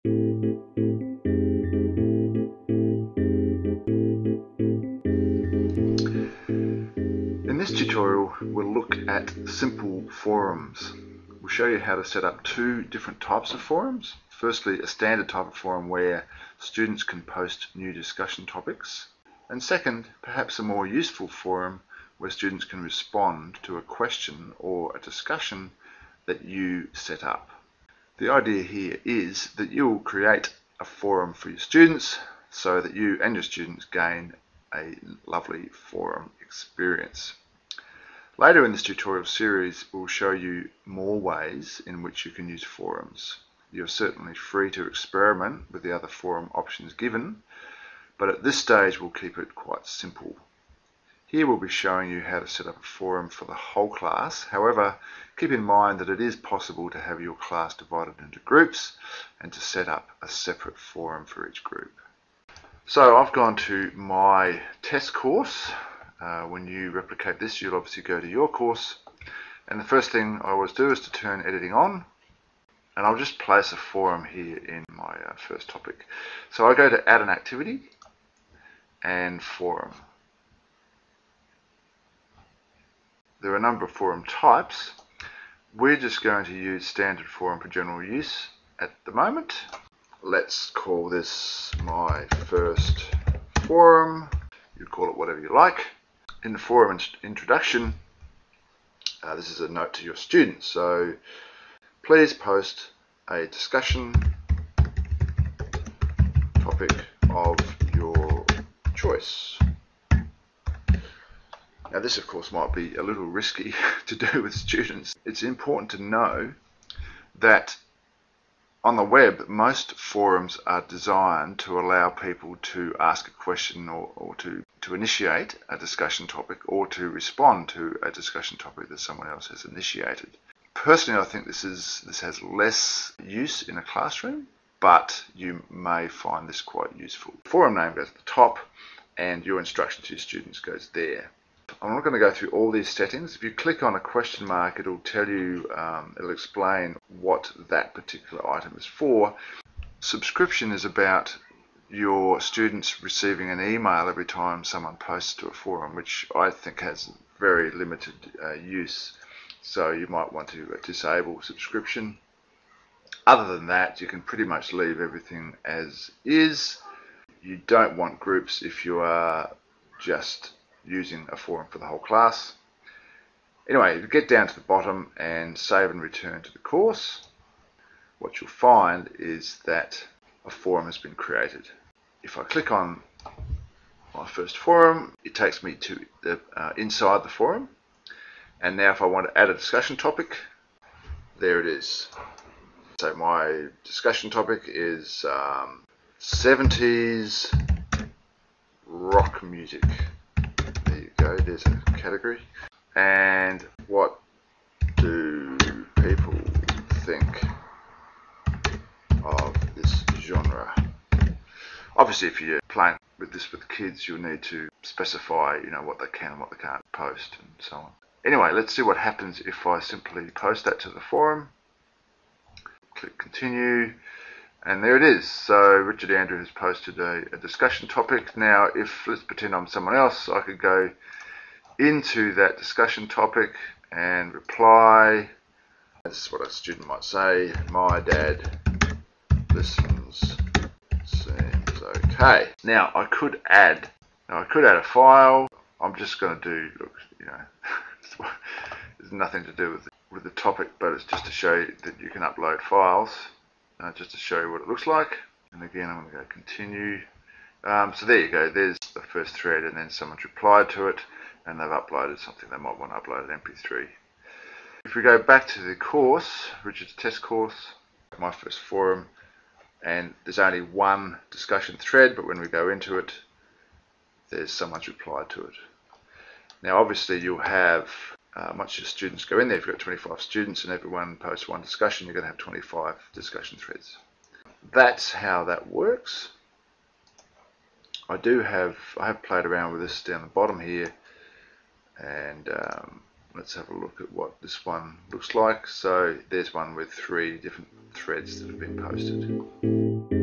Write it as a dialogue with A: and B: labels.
A: In this tutorial, we'll look at simple forums. We'll show you how to set up two different types of forums. Firstly, a standard type of forum where students can post new discussion topics. And second, perhaps a more useful forum where students can respond to a question or a discussion that you set up. The idea here is that you'll create a forum for your students so that you and your students gain a lovely forum experience. Later in this tutorial series, we'll show you more ways in which you can use forums. You're certainly free to experiment with the other forum options given, but at this stage we'll keep it quite simple. Here we'll be showing you how to set up a forum for the whole class. However, keep in mind that it is possible to have your class divided into groups and to set up a separate forum for each group. So I've gone to my test course. When you replicate this, you'll obviously go to your course. And the first thing I always do is to turn editing on. And I'll just place a forum here in my first topic. So I go to add an activity and forum. There are a number of forum types. We're just going to use standard forum for general use at the moment. Let's call this my first forum. You call it whatever you like. In the forum introduction, this is a note to your students. So please post a discussion topic of your choice. Now this of course might be a little risky to do with students. It's important to know that on the web, most forums are designed to allow people to ask a question or to initiate a discussion topic or to respond to a discussion topic that someone else has initiated. Personally, I think this has less use in a classroom, but you may find this quite useful. Forum name goes at the top and your instruction to your students goes there. I'm not going to go through all these settings. If you click on a question mark, it'll tell you, it'll explain what that particular item is for. Subscription is about your students receiving an email every time someone posts to a forum, which I think has very limited use. So you might want to disable subscription. Other than that, you can pretty much leave everything as is. You don't want groups if you are just using a forum for the whole class. Anyway, if you get down to the bottom and save and return to the course, what you'll find is that a forum has been created. If I click on my first forum, it takes me to the inside the forum. And now if I want to add a discussion topic, there it is. So my discussion topic is 70s rock music. There's a category. And what do people think of this genre? Obviously, if you're playing with this with kids, you'll need to specify, what they can and what they can't post and so on. Anyway, let's see what happens if I simply post that to the forum. Click continue. And there it is. So Richard Andrew has posted a discussion topic. Now, if let's pretend I'm someone else, I could go into that discussion topic and reply. This is what a student might say. My dad listens. Seems okay. Now I could add a file. I'm just going to do. Look, there's nothing to do with the topic, but it's just to show you that you can upload files. Just to show you what it looks like. And again, I'm going to go continue. So there you go. There's the first thread, and then someone's replied to it, and they've uploaded something. They might want to upload an MP3. If we go back to the course, Richard's test course, my first forum, and there's only one discussion thread, but when we go into it, there's someone's replied to it. Now, obviously, you'll have once your students go in there, if you've got 25 students and everyone posts one discussion, you're going to have 25 discussion threads. That's how that works. I have played around with this down the bottom here, and Let's have a look at what this one looks like. So there's one with 3 different threads that have been posted.